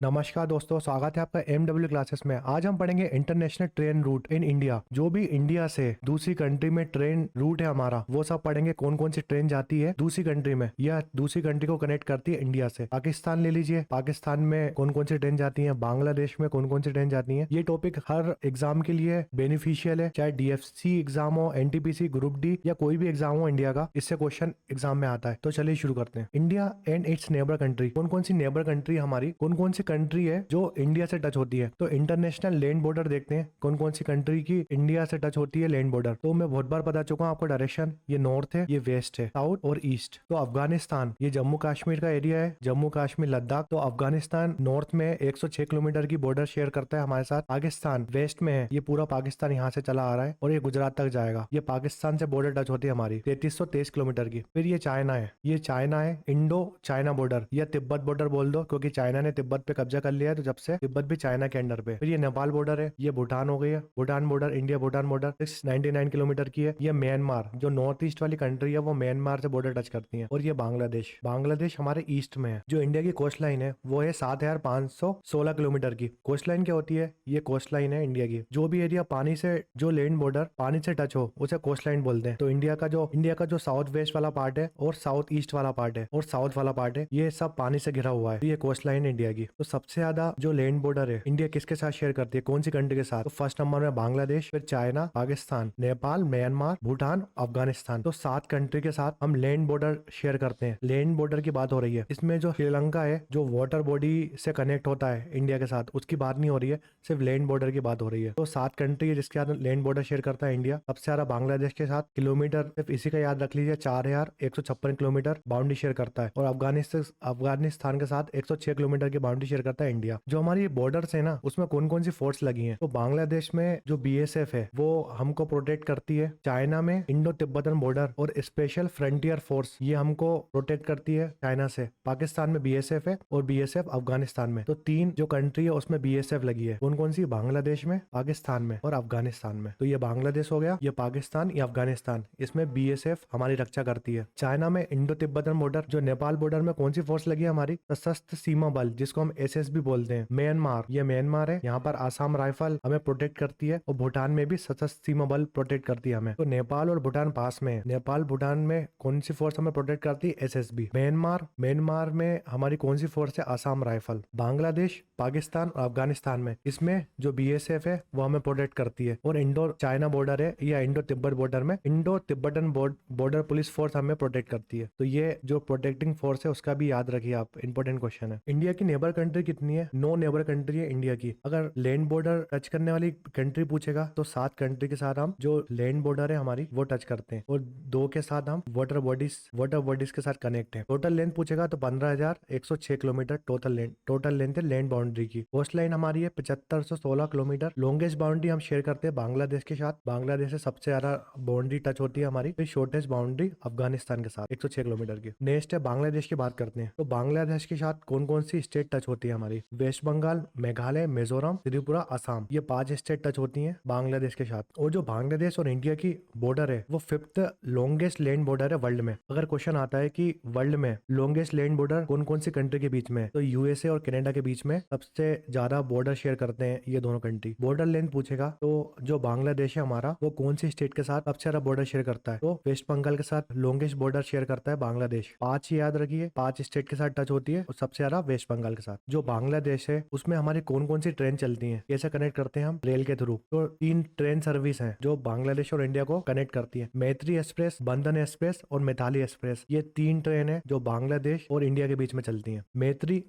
नमस्कार दोस्तों, स्वागत है आपका MW क्लासेस में। आज हम पढ़ेंगे international train route in India. जो भी इंडिया से दूसरी कंट्री में ट्रेन रूट है हमारा, वो सब पढ़ेंगे। कौन कौन सी ट्रेन जाती है दूसरी कंट्री में या दूसरी कंट्री को कनेक्ट करती है इंडिया से। पाकिस्तान ले लीजिए, पाकिस्तान में कौन कौन सी ट्रेन जाती है, बांग्लादेश में कौन कौन सी ट्रेन जाती है। ये टॉपिक हर एग्जाम के लिए बेनिफिशियल है, चाहे DFC एग्जाम हो, NTPC, ग्रुप डी या कोई भी एग्जाम हो इंडिया का, इससे क्वेश्चन एग्जाम में आता है। तो चलिए शुरू करते हैं। India and it's neighbour country. कौन कौन सी नेबर कंट्री हमारी, कौन कौन सी कंट्री है जो इंडिया से टच होती है। तो इंटरनेशनल लैंड बॉर्डर देखते हैं, कौन कौन सी कंट्री की इंडिया से टच होती है लैंड बॉर्डर। तो मैं बहुत बार बता चुका हूँ आपको डायरेक्शन। ये नॉर्थ है, ये वेस्ट है, साउथ और ईस्ट। तो अफगानिस्तान, ये जम्मू कश्मीर का एरिया है, जम्मू कश्मीर लद्दाख। तो अफगानिस्तान नॉर्थ में 106 किलोमीटर की बॉर्डर शेयर करता है हमारे साथ। पाकिस्तान वेस्ट में है, ये पूरा पाकिस्तान यहाँ से चला आ रहा है और ये गुजरात तक जाएगा। ये पाकिस्तान से बॉर्डर टच होती है हमारी 3323 किलोमीटर की। फिर ये चाइना है, ये चाइना है, इंडो चाइना बॉर्डर या तिब्बत बॉर्डर बोल दो, क्योंकि चाइना ने तिब्बत पे कब्जा कर लिया है, तो जब से तिब्बत भी चाइना के अंडर पे। फिर ये नेपाल बॉर्डर है, ये भूटान हो गई है, Bhutan border, India Bhutan border 699 kilometre की है। ये म्यांमार, जो नॉर्थ ईस्ट वाली कंट्री है, वो म्यांमार से बॉर्डर टच करती है। और ये बांग्लादेश, बांग्लादेश हमारे ईस्ट में है। जो इंडिया की कोस्ट लाइन है वो है 7516 किलोमीटर की। कोस्ट लाइन क्या होती है? ये कोस्ट लाइन है इंडिया की। जो भी एरिया पानी से, जो लैंड बॉर्डर पानी से टच हो, उसे कोस्ट लाइन बोलते हैं। तो इंडिया का जो साउथ वेस्ट वाला पार्ट है और साउथ ईस्ट वाला पार्ट है और साउथ वाला पार्ट है, ये सब पानी से घिरा हुआ है। ये कोस्ट लाइन है इंडिया की। तो सबसे ज्यादा जो लैंड बॉर्डर है इंडिया किसके साथ शेयर करती है, कौन सी कंट्री के साथ? तो फर्स्ट नंबर में बांग्लादेश, फिर चाइना, पाकिस्तान, नेपाल, म्यांमार, भूटान, अफगानिस्तान। तो 7 कंट्री के साथ हम लैंड बॉर्डर शेयर करते हैं। लैंड बॉर्डर की बात हो रही है। इसमें जो श्रीलंका है, जो वाटर बॉडी से कनेक्ट होता है इंडिया के साथ, उसकी बात नहीं हो रही है, सिर्फ लैंड बॉर्डर की बात हो रही है। तो 7 कंट्री है जिसके साथ लैंड बॉर्डर शेयर करता है इंडिया। सबसे ज्यादा बांग्लादेश के साथ किलोमीटर, सिर्फ इसी का याद रख लीजिए, 4156 किलोमीटर बाउंड्री शेयर करता है। और अफगानिस्तान के साथ 106 किलोमीटर की बाउंड्री शेयर करता है इंडिया। जो हमारी बॉर्डर्स है ना, उसमें कौन कौन सी फोर्स लगी हैं? तो बांग्लादेश में जो BSF है वो हमको प्रोटेक्ट करती है। चाइना में इंडो तिब्बतन बॉर्डर और स्पेशल फ्रंटियर फोर्स, ये हमको प्रोटेक्ट करती है चाइना से। पाकिस्तान में BSF है और BSF अफगानिस्तान में। तो 3 जो कंट्री है उसमें BSF लगी है। कौन कौन सी? बांग्लादेश में, पाकिस्तान में और अफगानिस्तान में। तो ये बांग्लादेश हो गया, ये पाकिस्तान, ये अफगानिस्तान, इसमें BSF हमारी रक्षा करती है। चाइना में इंडो तिब्बतन बॉर्डर, जो नेपाल बॉर्डर में कौन सी फोर्स लगी है? हमारी सशस्त्र सीमा बल, जिसको हम SSB बोलते हैं। म्यांमार, ये म्यांमार है, यहाँ पर आसाम राइफल हमें प्रोटेक्ट करती है। और भूटान में भी सशस्त्र सीमा बल प्रोटेक्ट करती है हमें। तो नेपाल और भूटान पास में है। नेपाल भूटान में कौन सी फोर्स हमें प्रोटेक्ट करती है? SSB। म्यांमार में हमारी कौन सी फोर्स है? आसाम राइफल। बांग्लादेश, पाकिस्तान और अफगानिस्तान में, इसमें जो BSF है वो हमें प्रोटेक्ट करती है। और इंडो चाइना बॉर्डर है या इंडो तिब्बत बॉर्डर में Indo Tibetan border police force हमें प्रोटेक्ट करती है। तो ये जो प्रोटेक्टिंग फोर्स है उसका भी याद रखिए आप, इंपॉर्टेंट क्वेश्चन है। इंडिया की नेबर कंट्री कितनी है? 9 नेबर कंट्री है इंडिया की। अगर लैंड बॉर्डर टच करने वाली कंट्री पूछेगा तो 7 कंट्री के साथ हम जो लैंड बॉर्डर है हमारी वो टच करते हैं। और 2 के साथ हम वाटर बॉडीज के साथ कनेक्ट है। टोटल लेंथ पूछेगा तो 15,106 किलोमीटर टोटल लेंथ है लैंड बाउंड्री की। कोस्ट लाइन हमारी है 7516 किलोमीटर। लॉन्गेस्ट बाउंड्री हम शेयर करते हैं बांग्लादेश के साथ। बांग्लादेश से सबसे ज्यादा बाउंड्री टच होती है हमारी। फिर शॉर्टेस्ट बाउंड्री अफगानिस्तान के साथ 106 किलोमीटर की। नेक्स्ट है बांग्लादेश की बात करते हैं। तो बांग्लादेश के साथ कौन कौन सी स्टेट टच होती है हमारी? वेस्ट बंगाल, मेघालय, मिजोरम, त्रिपुरा, असम। ये 5 स्टेट टच होती हैं बांग्लादेश के साथ। और जो बांग्लादेश और इंडिया की बॉर्डर है वो 5th लॉन्गेस्ट लैंड बॉर्डर है वर्ल्ड में। अगर क्वेश्चन आता है कि वर्ल्ड में लॉन्गेस्ट लैंड बॉर्डर कौन कौन सी कंट्री के बीच में, तो USA और कनाडा के बीच में सबसे ज्यादा बॉर्डर शेयर करते हैं ये दोनों कंट्री। बॉर्डर लेंथ पूछेगा तो जो बांग्लादेश है हमारा, वो कौन सी स्टेट के साथ सबसे ज्यादा बॉर्डर शेयर करता है? तो वेस्ट बंगाल के साथ लॉन्गेस्ट बॉर्डर शेयर करता है बांग्लादेश। 5 याद रखिए, 5 स्टेट के साथ टच होती है और सबसे ज्यादा वेस्ट बंगाल के साथ। जो बांग्लादेश है उसमें हमारी कौन कौन सी ट्रेन चलती है, कैसे कनेक्ट करते हैं हम? रेल के थ्रू। तो 3 ट्रेन सर्विस है जो बांग्लादेश और इंडिया को कनेक्ट करती है। मैत्री एक्सप्रेस, बंधन एक्सप्रेस और मैथाली एक्सप्रेस। ये 3 ट्रेन है जो बांग्लादेश और इंडिया के बीच में चलती है। मैत्री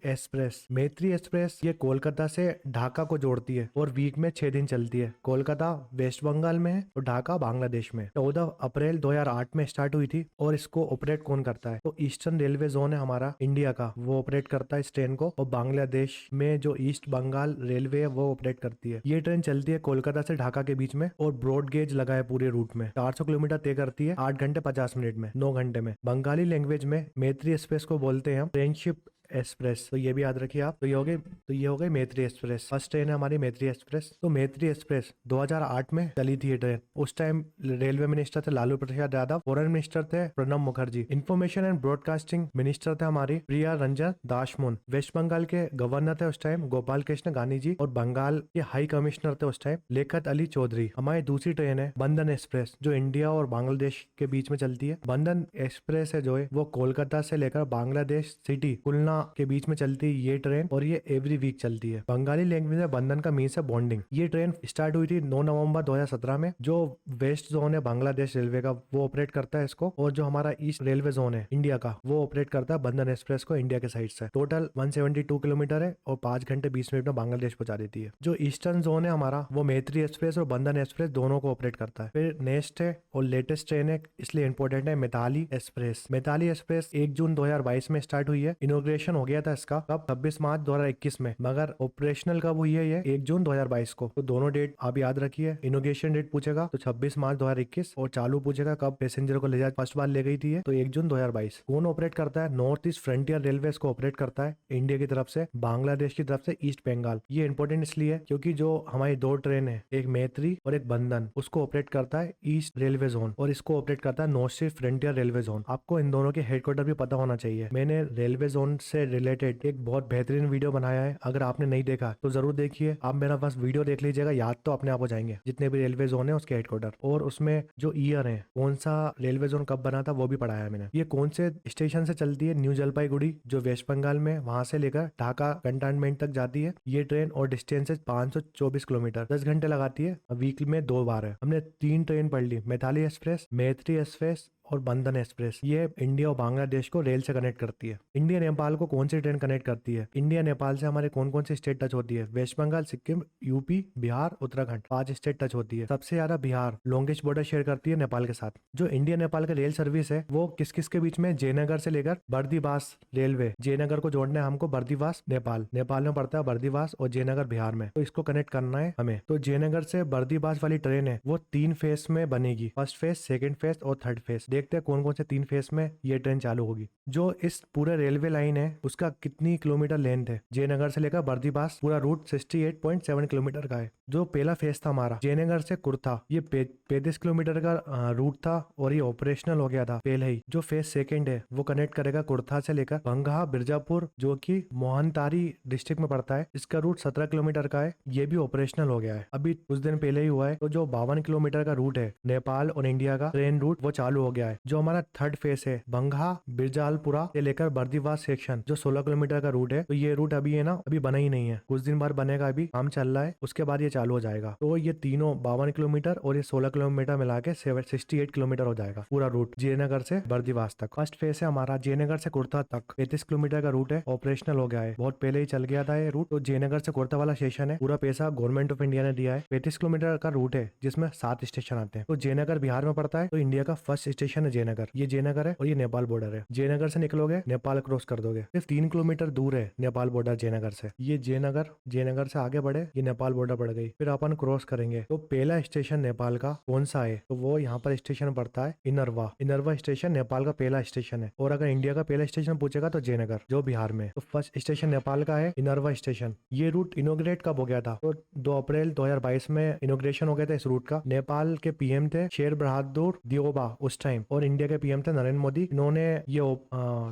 एक्सप्रेस ये कोलकाता से ढाका को जोड़ती है और वीक में 6 दिन चलती है। कोलकाता वेस्ट बंगाल में है और ढाका बांग्लादेश में। 14 अप्रैल 2008 में स्टार्ट हुई थी। और इसको ऑपरेट कौन करता है? तो ईस्टर्न रेलवे जोन है हमारा इंडिया का, वो ऑपरेट करता है इस ट्रेन को। और बांग्लादेश में जो ईस्ट बंगाल रेलवे है वो ऑपरेट करती है। ये ट्रेन चलती है कोलकाता से ढाका के बीच में और ब्रॉड गेज लगा है पूरे रूट में। 400 किलोमीटर तय करती है 8 घंटे 50 मिनट में, 9 घंटे में। बंगाली लैंग्वेज में मैत्री एक्सप्रेस को बोलते हैं हम फ्रेंडशिप एक्सप्रेस, तो ये भी याद रखिए आप। तो ये हो गई मैत्री एक्सप्रेस। फर्स्ट ट्रेन है हमारी मैत्री एक्सप्रेस। तो मैत्री एक्सप्रेस 2008 में चली थी ये ट्रेन। उस टाइम रेलवे मिनिस्टर थे लालू प्रसाद यादव, फॉरेन मिनिस्टर थे Pranab Mukherjee, information and broadcasting minister थे हमारी प्रिया रंजन दासमुन, वेस्ट बंगाल के गवर्नर थे उस टाइम गोपाल कृष्ण गांधी जी, और बंगाल के हाई कमिश्नर थे उस टाइम लियाकत अली चौधरी। हमारी दूसरी ट्रेन है बंधन एक्सप्रेस, जो इंडिया और बांग्लादेश के बीच में चलती है। बंधन एक्सप्रेस है जो है वो कोलकाता से लेकर बांग्लादेश सिटी कुलना के बीच में चलती है ये ट्रेन, और ये एवरी वीक चलती है। बंगाली लैंग्वेज में बंधन का मीन्स है बॉन्डिंग। ये ट्रेन स्टार्ट हुई थी 9 नवंबर 2017 में। जो वेस्ट जोन है बांग्लादेश रेलवे का वो ऑपरेट करता है इसको, और जो हमारा ईस्ट रेलवे जोन है इंडिया का वो ऑपरेट करता है बंधन एक्सप्रेस को इंडिया के साइड से। टोटल 172 किलोमीटर है और 5 घंटे 20 मिनट में बांग्लादेश पहुंचा देती है। जो ईस्टर्न जोन है हमारा वो मैत्री एक्सप्रेस और बंधन एक्सप्रेस दोनों को ऑपरेट करता है। फिर नेक्स्ट है और लेटेस्ट ट्रेन है इसलिए इंपॉर्टेंट है मिताली एक्सप्रेस। मिताली एक्सप्रेस 1 जून 2022 में स्टार्ट हुई है। इनोग्रेशन हो गया था इसका कब 26 मार्च 2021 में, मगर ऑपरेशनल कब हुई है ये 1 जून 2022 को। तो दोनों डेट आप याद रखिए। इनोग्रेशन डेट पूछेगा तो 26 मार्च 2021, और चालू पूछेगा कब पैसेंजर को ले जा फर्स्ट बार ले गई थी ये, तो 1 जून 2022। कौन ऑपरेट करता है? नॉर्थ ईस्ट फ्रंटियर रेलवे को ऑपरेट करता है इंडिया की तरफ से, बांग्लादेश की तरफ से ईस्ट बंगाल। ये इंपॉर्टेंट इसलिए क्योंकि जो हमारी दो ट्रेन है, एक मैत्री और एक बंधन, उसको ऑपरेट करता है ईस्ट रेलवे जोन और इसको ऑपरेट करता है north east frontier railway zone. आपको इन दोनों के हेडक्वार्टर भी पता होना चाहिए। मैंने रेलवे जोन से रिलेटेड एक बहुत बेहतरीन वीडियो बनाया है, अगर आपने नहीं देखा तो जरूर देखिए। आप मेरा बस वीडियो देख लीजिएगा, याद तो अपने आप हो जाएंगे जितने भी रेलवे जोन है उसके हेडक्वार्टर, और उसमें जो ईयर है कौन सा रेलवे जोन कब बना था वो भी पढ़ाया है मैंने। ये कौन से स्टेशन से चलती है? न्यू जलपाईगुड़ी जो वेस्ट बंगाल में, वहां से लेकर ढाका कंटोनमेंट तक जाती है ये ट्रेन, और डिस्टेंस है 524 किलोमीटर, 10 घंटे लगाती है। वीक में 2 बार है। हमने 3 ट्रेन पढ़ ली, मैथाली एक्सप्रेस, मैत्री एक्सप्रेस और बंधन एक्सप्रेस। ये इंडिया और बांग्लादेश को रेल से कनेक्ट करती है। इंडिया नेपाल को कौन सी ट्रेन कनेक्ट करती है? इंडिया नेपाल से हमारे कौन कौन सी स्टेट टच होती है? West Bengal, Sikkim, UP, Bihar, Uttarakhand, 5 state touch होती है। सबसे ज्यादा बिहार लॉन्गेस्ट बॉर्डर शेयर करती है नेपाल के साथ। जो इंडिया नेपाल का रेल सर्विस है वो किस किस के बीच में? जयनगर से लेकर बर्दीवास रेलवे, जयनगर को जोड़ना है हमको, बर्दीवास नेपाल में पड़ता है बर्दीवास, और जयनगर बिहार में, तो इसको कनेक्ट करना है हमें। तो जयनगर से बर्दीवास वाली ट्रेन है वो 3 फेज में बनेगी, फर्स्ट फेज, सेकेंड फेज और थर्ड फेज। देखते हैं कौन कौन से 3 फेज में ये ट्रेन चालू होगी। जो इस पूरे रेलवे लाइन है उसका कितनी किलोमीटर लेंथ है? जयनगर से लेकर बर्दीवास पूरा रूट 68.7 किलोमीटर का है। जो पहला फेज था हमारा जयनगर से कुर्था, ये 35 किलोमीटर का रूट था और ये ऑपरेशनल हो गया था पहले ही। जो फेज सेकेंड है वो कनेक्ट करेगा कुर्था से लेकर बंगहा बिरजापुर, जो कि मोहनतारी डिस्ट्रिक्ट में पड़ता है। इसका रूट 17 किलोमीटर का है, ये भी ऑपरेशनल हो गया है, अभी कुछ दिन पहले ही हुआ है। तो जो 52 किलोमीटर का रूट है नेपाल और इंडिया का ट्रेन रूट, वो चालू हो गया है। जो हमारा थर्ड फेज है बंगहा बिरजालपुरा से लेकर बर्दीवास सेक्शन, जो 16 किलोमीटर का रूट है, तो ये रूट अभी है ना, अभी बना ही नहीं है, कुछ दिन बाद बनेगा, अभी काम चल रहा है, उसके बाद ये चालू हो जाएगा। तो ये तीनों 52 किलोमीटर और ये 16 किलोमीटर मिला के 68 किलोमीटर हो जाएगा पूरा रूट जयनगर से बर्दीवास तक। फर्स्ट फेज है हमारा जयनगर से कुर्था तक, 35 किलोमीटर का रूट है, ऑपरेशनल हो गया है, बहुत पहले ही चल गया था ये रूट। तो जयनगर से कुर्था वाला स्टेशन है, पूरा पैसा गवर्नमेंट ऑफ इंडिया ने दिया है। 35 किलोमीटर का रूट है जिसमें 7 स्टेशन आते हैं। तो जयनगर बिहार में पड़ता है, तो इंडिया का फर्स्ट स्टेशन है जयनगर। ये जयनगर है और ये नेपाल बॉर्डर है। जयनगर से निकलोगे नेपाल क्रॉस कर दोगे, सिर्फ 3 किलोमीटर दूर है नेपाल बॉर्डर जयनगर से। ये जयनगर से आगे बढ़े ये नेपाल बॉर्डर पड़ गई, फिर अपन क्रॉस करेंगे। तो पहला स्टेशन नेपाल का कौन सा है? तो वो यहाँ पर स्टेशन पड़ता है इनरवा स्टेशन नेपाल का पहला स्टेशन है। और अगर इंडिया का पहला स्टेशन पूछेगा तो जयनगर जो बिहार में। तो फर्स्ट स्टेशन नेपाल का है इनरवा स्टेशन। ये रूट इनोग्रेट कब हो गया था? तो 2 अप्रैल 2022 में इनोग्रेशन हो गया था इस रूट का। नेपाल के पीएम थे शेर बहादुर दियोबा उस टाइम, और इंडिया के पीएम थे नरेंद्र मोदी। इन्होंने ये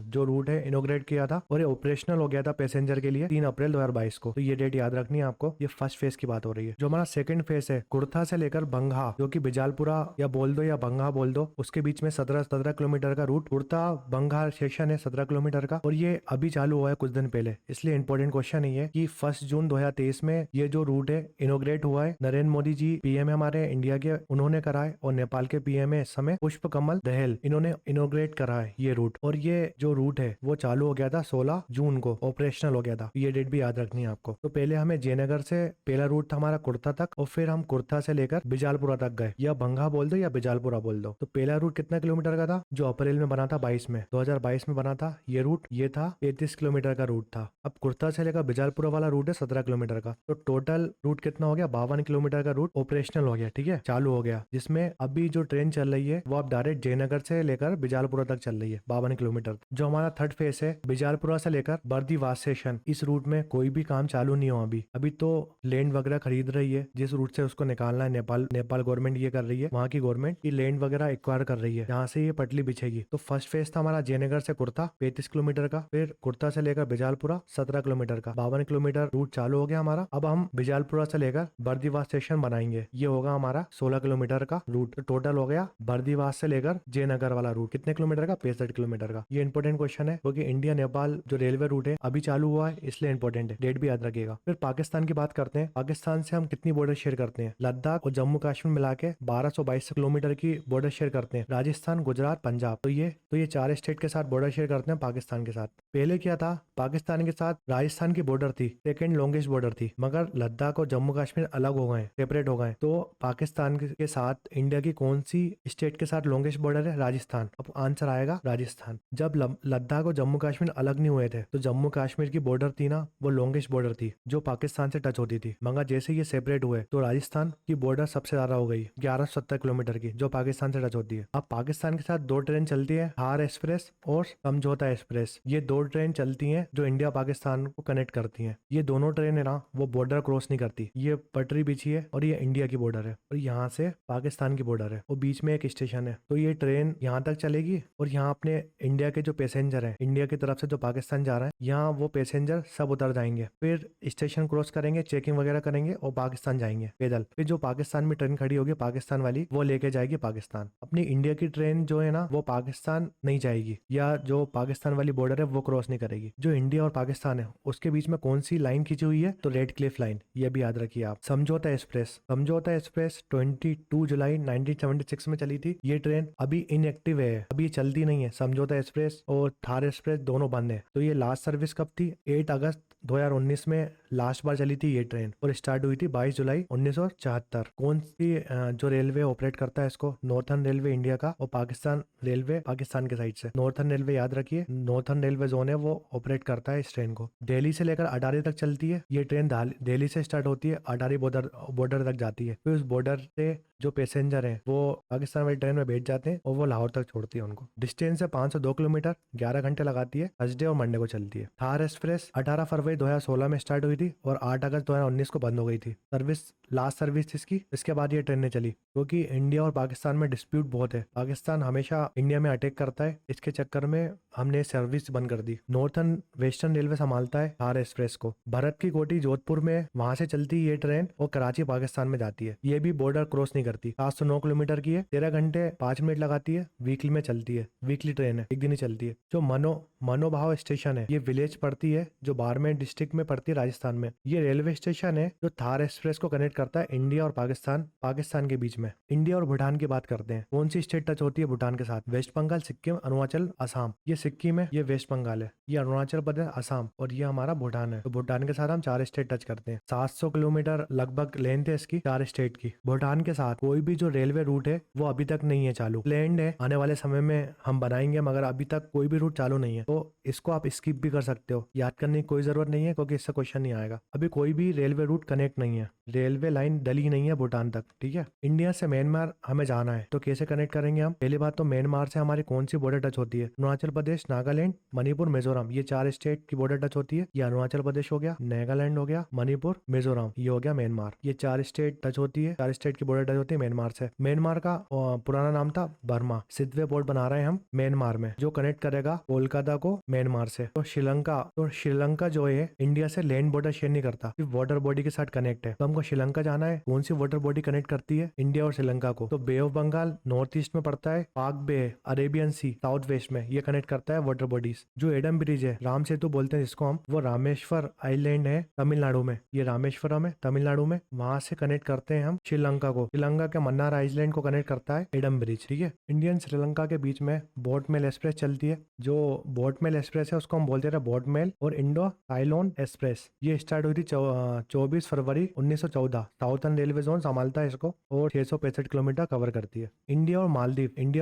जो रूट है इनोग्रेट किया था और ये ऑपरेशनल हो गया था पैसेंजर के लिए 3 अप्रैल 2022 को। तो ये डेट याद रखनी है आपको। ये फर्स्ट फेज की बात हो रही है। जो हमारा सेकंड फेज है कुर्था से लेकर बंगहा, जो कि बिजालपुरा या बोल दो या बंगहा बोल दो, उसके बीच में 17 किलोमीटर का रूट कुर्था बंगहा सेक्शन है 17 किलोमीटर का, और ये अभी चालू हुआ है कुछ दिन पहले। इसलिए इंपॉर्टेंट क्वेश्चन ये है कि 1 जून 2023 में ये जो रूट है इनोग्रेट हुआ है। नरेंद्र मोदी जी पीएम है हमारे इंडिया के, उन्होंने करा है, और नेपाल के पीएम है इस समय पुष्प कमल दहल, इन्होंने इनोग्रेट करा है ये रूट। और ये जो रूट है वो चालू हो गया था 16 जून को, ऑपरेशनल हो गया था। ये डेट भी याद रखनी है आपको। तो पहले हमें जयनगर से पहला रूट था हमारा हमारा कुर्ता तक और फिर हम कुर्ता से लेकर बिजालपुरा तक गए, या भंगा बोल दो या बिजालपुरा बोल दो। तो पहला रूट कितना किलोमीटर का था जो अप्रैल में बना था 2022 में बना था, ये रूट ये था 33 किलोमीटर का रूट था। अब कुर्ता से लेकर बिजालपुरा वाला रूट है 17 किलोमीटर का। तो टोटल रूट कितना हो गया, 52 किलोमीटर का रूट ऑपरेशनल हो गया, ठीक है, चालू हो गया। जिसमें अभी जो ट्रेन चल रही है वो अब डायरेक्ट जयनगर से लेकर बिजालपुरा तक चल रही है 52 किलोमीटर। जो हमारा थर्ड फेस है बिजालपुरा से लेकर बर्दीवास स्टेशन, इस रूट में कोई भी काम चालू नहीं हो अभी तो लैंड वगैरह खरीद रही है। जिस रूट से उसको निकालना है, नेपाल गवर्नमेंट ये कर रही है, वहाँ की गवर्नमेंट की लैंड वगैरह एक्वायर कर रही है, जहाँ से ये पटली बिछेगी। तो फर्स्ट फेज था हमारा जयनगर से कुर्ता 35 किलोमीटर का, फिर कुर्ता से लेकर बिजालपुरा 17 किलोमीटर का, 52 किलोमीटर रूट चालू हो गया हमारा। अब हम बिजालपुरा से लेकर बर्दीवास स्टेशन बनाएंगे, ये होगा हमारा 16 किलोमीटर का रूट। तो टोटल हो गया बर्दीवास से लेकर जयनगर वाला रूट कितने किलोमीटर का, 65 किलोमीटर का। ये इंपॉर्टेंट क्वेश्चन है क्योंकि इंडिया नेपाल जो रेलवे रूट है अभी चालू हुआ है, इसलिए इंपॉर्टेंट है, डेट भी याद रखिएगा। फिर पाकिस्तान की बात करते हैं। पाकिस्तान से हम कितनी बॉर्डर शेयर करते हैं, लद्दाख और जम्मू कश्मीर मिला के 1222 किलोमीटर की बॉर्डर शेयर करते हैं, राजस्थान, गुजरात, पंजाब। तो ये 4 स्टेट के साथ बॉर्डर शेयर करते हैं पाकिस्तान के साथ। पहले क्या था, पाकिस्तान के साथ राजस्थान की बॉर्डर थी, सेकेंड लॉन्गेस्ट बॉर्डर थी, मगर लद्दाख और जम्मू कश्मीर अलग हो गए, सेपरेट हो गए। तो पाकिस्तान के साथ इंडिया की कौन सी स्टेट के साथ लॉन्गेस्ट बॉर्डर है, राजस्थान। अब आंसर आएगा राजस्थान। जब लद्दाख और जम्मू कश्मीर अलग नहीं हुए थे तो जम्मू कश्मीर की बॉर्डर थी ना, वो लॉन्गेस्ट बॉर्डर थी जो पाकिस्तान से टच होती थी, मगर जैसे ये सेपरेट हुए तो राजस्थान की बॉर्डर सबसे ज्यादा हो गई 1170 किलोमीटर की, जो पाकिस्तान से टच होती है। अब पाकिस्तान के साथ 2 ट्रेन चलती है, थार एक्सप्रेस और समझौता एक्सप्रेस। ये 2 ट्रेन चलती हैं जो इंडिया पाकिस्तान को कनेक्ट करती हैं। ये दोनों ट्रेन है ना, वो बॉर्डर क्रॉस नहीं करती, ये पटरी बिछी है और ये इंडिया की बॉर्डर है और यहाँ से पाकिस्तान की बॉर्डर है और बीच में एक स्टेशन है। तो ये ट्रेन यहाँ तक चलेगी और यहाँ अपने इंडिया के जो पैसेंजर हैं, इंडिया की तरफ से जो पाकिस्तान जा रहे हैं, यहाँ वो पैसेंजर सब उतर जाएंगे, फिर स्टेशन क्रॉस करेंगे, चेकिंग वगैरह करेंगे और पाकिस्तान जाएंगे पैदल। फिर जो पाकिस्तान में ट्रेन खड़ी होगी पाकिस्तान वाली, वो लेके जाएगी पाकिस्तान। अपनी इंडिया की ट्रेन जो है ना, वो पाकिस्तान नहीं जाएगी, या जो पाकिस्तान वाली बॉर्डर है वो क्रॉस नहीं करेगी। जो इंडिया और पाकिस्तान है उसके बीच में कौन सी लाइन खींची हुई है, तो रेड क्लिफ लाइन, ये भी याद रखिए आप। समझौता एक्सप्रेस 22 जुलाई 1976 में चली थी। ये ट्रेन अभी इनएक्टिव है, अभी चलती नहीं है। समझौता एक्सप्रेस और थार एक्सप्रेस दोनों बंद है। तो ये लास्ट सर्विस कब थी, 8 अगस्त 2019 में लास्ट बार चली थी ये ट्रेन और स्टार्ट हुई थी 22 जुलाई 1974। कौन सी जो रेलवे ऑपरेट करता है इसको, नॉर्थर्न रेलवे इंडिया का और पाकिस्तान रेलवे पाकिस्तान के साइड से। नॉर्थर्न रेलवे याद रखिए, नॉर्थर्न रेलवे जोन है वो ऑपरेट करता है इस ट्रेन को। दिल्ली से लेकर अटारी तक चलती है ये ट्रेन। दिल्ली से स्टार्ट होती है, अटारी बॉर्डर तक जाती है, फिर उस बॉर्डर से जो पैसेंजर हैं वो पाकिस्तान वाली ट्रेन में बैठ जाते हैं और वो लाहौर तक छोड़ती है उनको। डिस्टेंस है 502 किलोमीटर, 11 घंटे लगाती है, थर्सडे और मंडे को चलती है। थार एक्सप्रेस 18 फरवरी 2016 में स्टार्ट हुई थी और 8 अगस्त 2019 को बंद हो गई थी सर्विस, लास्ट सर्विस इसकी। इसके बाद ये ट्रेनें चली क्योंकि इंडिया और पाकिस्तान में डिस्प्यूट बहुत है। पाकिस्तान हमेशा इंडिया में अटैक करता है, इसके चक्कर में हमने सर्विस बंद कर दी। नॉर्थर्न वेस्टर्न रेलवे संभालता है थार एक्सप्रेस को। भरत की कोठी जोधपुर में, वहां से चलती है ये ट्रेन और कराची पाकिस्तान में जाती है। ये भी बॉर्डर क्रॉस नहीं करती, 709 किलोमीटर की है, 13 घंटे 5 मिनट लगाती है, वीकली में चलती है, वीकली ट्रेन है, एक दिन ही चलती है। जो मनोभाव स्टेशन है, ये विलेज पड़ती है जो बाड़मेर डिस्ट्रिक्ट में पड़ती है राजस्थान में। ये रेलवे स्टेशन है जो थार एक्सप्रेस को कनेक्ट करता है इंडिया और पाकिस्तान के बीच में। इंडिया और भूटान की बात करते हैं, कौन सी स्टेट टच होती है भूटान के साथ, वेस्ट बंगाल, सिक्किम, अरुणाचल, असम। ये सिक्किम है, ये वेस्ट बंगाल है, ये अरुणाचल प्रदेश, असम और ये हमारा भूटान है। तो भूटान के साथ हम 4 स्टेट टच करते हैं। 700 किलोमीटर लगभग लेंथ है इसकी 4 स्टेट की। भूटान के साथ कोई भी जो रेलवे रूट है वो अभी तक नहीं है चालू, प्लान्ड है, आने वाले समय में हम बनाएंगे, मगर अभी तक कोई भी रूट चालू नहीं है। तो इसको आप स्किप भी कर सकते हो, याद करने की कोई जरूरत नहीं है क्योंकि इससे क्वेश्चन नहीं आएगा। अभी कोई भी रेलवे रूट कनेक्ट नहीं है, रेलवे लाइन डली नहीं है भूटान तक, ठीक है। इंडिया से म्यांमार हमें जाना है तो कैसे कनेक्ट करेंगे हम। पहली बात तो म्यांमार से हमारी कौन सी बॉर्डर टच होती है, अरुणाचल प्रदेश, नागालैंड, मणिपुर, मिजोरम। ये 4 स्टेट की बॉर्डर टच होती है। ये अरुणाचल प्रदेश हो गया, नागालैंड हो गया, मणिपुर, मिजोरम, ये हो गया म्यांमार। ये 4 स्टेट टच होती है, 4 स्टेट की बॉर्डर टच होती है म्यांमार से। म्यांमार का पुराना नाम था बर्मा। सिद्धवे पोर्ट बना रहे हैं हम म्यांमार में जो कनेक्ट करेगा कोलकाता को म्यांमार से। तो श्रीलंका जो है इंडिया से लैंड बॉर्डर शेयर नहीं करता, सिर्फ वाटर बॉडी के साथ कनेक्ट है। तो हमको श्रीलंका जाना है, कौन सी वाटर बॉडी कनेक्ट करती है इंडिया और श्रीलंका को, तो बे ऑफ बंगाल नॉर्थ ईस्ट में पड़ता है, पाक बे अरेबियन सी साउथ वेस्ट में, ये कनेक्ट करता है वाटर बॉडीज। जो एडम ब्रिज है, राम सेतु बोलते हैं जिसको हम, वो रामेश्वर आइलैंड है तमिलनाडु में, ये रामेश्वरम है तमिलनाडु में, वहां से कनेक्ट करते हैं हम श्रीलंका को। श्रीलंका के मन्नार आइलैंड को कनेक्ट करता है एडम ब्रिज, ठीक है। इंडियन श्रीलंका के बीच में बोट मेल एक्सप्रेस चलती है। जो बोट मेल एक्सप्रेस है उसको हम बोलते हैं बोट मेल और इंडो साइलोन एक्सप्रेस। ये स्टार्ट हुई थी 24 फरवरी 1914। साउथर्न रेलवे जोन संभालता है इसको और 665 किलोमीटर कवर करती है। इंडिया और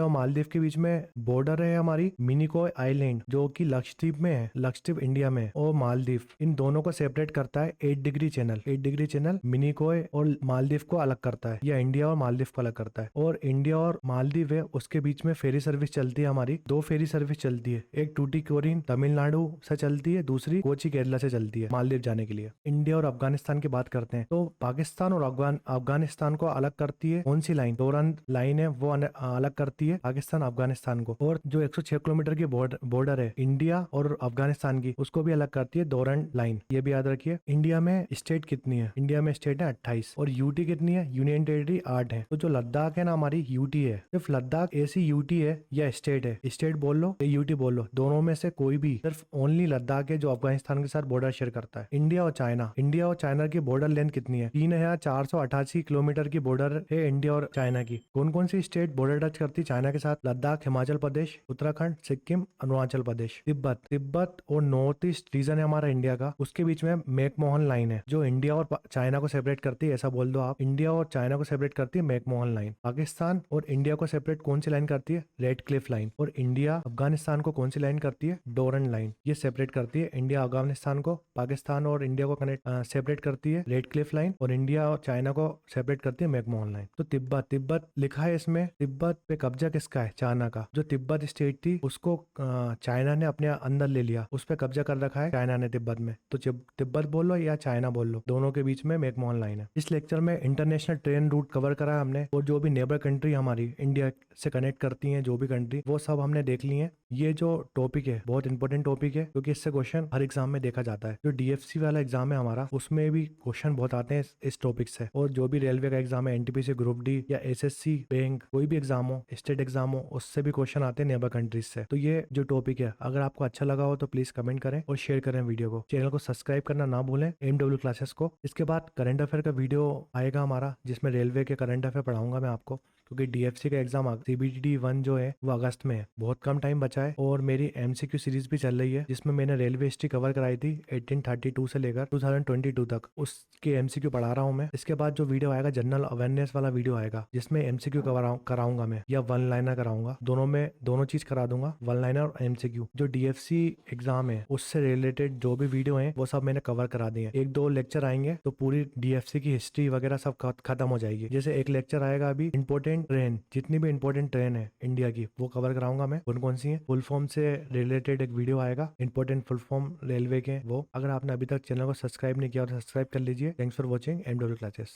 मालदीव के बीच में बॉर्डर है हमारी मिनिकॉय आइलैंड, जो कि लक्षद्वीप में है, लक्षद्वीप इंडिया में है, और मालदीव, इन दोनों को सेपरेट करता है 8 डिग्री चैनल मिनिकॉय और मालदीव को अलग करता है, या इंडिया और मालदीव को अलग करता है। और इंडिया और मालदीव है उसके बीच में फेरी सर्विस चलती है हमारी, 2 फेरी सर्विस चलती है, एक टूटीकोरिन तमिलनाडु से चलती है, दूसरी कोची केरला से चलती है मालदीव जाने के लिए। इंडिया और अफगानिस्तान की बात करते हैं तो पाकिस्तान और अफगानिस्तान को अलग करती है कौन सी लाइन, डोरन लाइन है, वो अलग करती है पाकिस्तान अफगानिस्तान को। और जो 106 किलोमीटर की बॉर्डर है इंडिया और अफगानिस्तान की, उसको भी अलग करती है डोरन लाइन, ये भी याद रखिए। इंडिया में स्टेट कितनी है, इंडिया में स्टेट है 28, और यूटी कितनी है, यूनियन टेरिटरी 8 है। तो जो लद्दाख है ना हमारी यूटी है, सिर्फ लद्दाख ऐसी यूटी है या स्टेट है, स्टेट बोल लो या यूटी बोल लो, दोनों में से कोई भी, सिर्फ ओनली लद्दाख है जो अफगानिस्तान के साथ बॉर्डर शेयर करता है। इंडिया और चाइना की बॉर्डर लेंथ कितनी है, 3488 किलोमीटर की बॉर्डर है इंडिया और चाइना की। कौन कौन सी स्टेट बॉर्डर टच करती है चाइना के साथ, लद्दाख, हिमाचल प्रदेश, उत्तराखंड, सिक्किम, अरुणाचल प्रदेश, तिब्बत और नॉर्थ ईस्ट रीजन है हमारा इंडिया का, उसके बीच में मैकमोहन लाइन है जो इंडिया और चाइना को सेपरेट करती है, ऐसा बोल दो आप, इंडिया और चाइना को सेपरेट करती है मैकमोहन लाइन। पाकिस्तान और इंडिया को सेपरेट कौन सी लाइन करती है, रेड क्लिफ लाइन। और इंडिया अफगानिस्तान को कौन सी लाइन करती है, डोरन लाइन, ये सेपरेट करती है इंडिया अफगानिस्तान को। पाकिस्तान और इंडिया को कनेक्ट सेपरेट करती है रेड क्लिफ लाइन, और इंडिया और चाइना को सेपरेट करती है मैकमोहन लाइन। तो तिब्बत लिखा है इसमें, तिब्बत पे कब्जा किसका है, चाइना का। जो तिब्बत स्टेट थी उसको चाइना ने अपने अंदर ले लिया, उस पर कब्जा कर रखा है चाइना ने तिब्बत में। तो तिब्बत बोल लो या चाइना बोल लो, दोनों के बीच में मैकमोहन लाइन है। इस लेक्चर में इंटरनेशनल ट्रेन रूट कवर करा है हमने, और जो भी नेबर कंट्री हमारी इंडिया से कनेक्ट करती हैं, जो भी कंट्री, वो सब हमने देख ली है। ये जो टॉपिक है बहुत इंपॉर्टेंट टॉपिक है, क्योंकि इससे क्वेश्चन हर एग्जाम में देखा जाता है। जो डीएफसी वाला एग्जाम है हमारा, उसमें भी क्वेश्चन बहुत आते हैं इस टॉपिक से। और जो भी रेलवे का एग्जाम है, एनटीपीसी ग्रुप डी या एसएससी बैंक, कोई भी एग्जाम हो, स्टेट एग्जाम हो, उससे भी क्वेश्चन आते हैं नेबर कंट्रीज से। तो ये जो टॉपिक है, अगर आपको अच्छा लगा हो तो प्लीज कमेंट करें और शेयर करें वीडियो को। चैनल को सब्सक्राइब करना ना भूलें, एमडब्ल्यू क्लासेस को। इसके बाद करंट अफेयर का वीडियो आएगा हमारा, जिसमें रेलवे के करंट अफेयर पढ़ाऊंगा मैं आपको, क्योंकि डीएफसी का एग्जाम सीबीटी 1 जो है वो अगस्त में है, बहुत कम टाइम बचा है। और मेरी एमसीक्यू सीरीज भी चल रही है, जिसमें मैंने रेलवे हिस्ट्री कवर कराई थी 1832 से लेकर 2022 तक, उसके एमसीक्यू पढ़ा रहा हूँ मैं। इसके बाद जो वीडियो आएगा जनरल अवेयरनेस वाला वीडियो आएगा, जिसमें एमसीक्यू कराऊंगा मैं, या वन लाइनर कराऊंगा, दोनों चीज करा दूंगा, वन लाइनर और एमसीक्यू। जो डीएफसी एग्जाम है उससे रिलेटेड जो भी वीडियो है वो सब मैंने कवर करा दिए। 1-2 लेक्चर आएंगे तो पूरी डीएफसी की हिस्ट्री वगैरह सब खत्म हो जाएगी। जैसे एक लेक्चर आएगा अभी इंपोर्टेंट ट्रेन, जितनी भी इंपॉर्टेंट ट्रेन है इंडिया की, वो कवर कराऊंगा मैं, कौन कौन सी है। फुल फॉर्म से रिलेटेड एक वीडियो आएगा, इंपॉर्टेंट फुल फॉर्म रेलवे के, वो। अगर आपने अभी तक चैनल को सब्सक्राइब नहीं किया तो सब्सक्राइब कर लीजिए। Thanks for watching MW classes.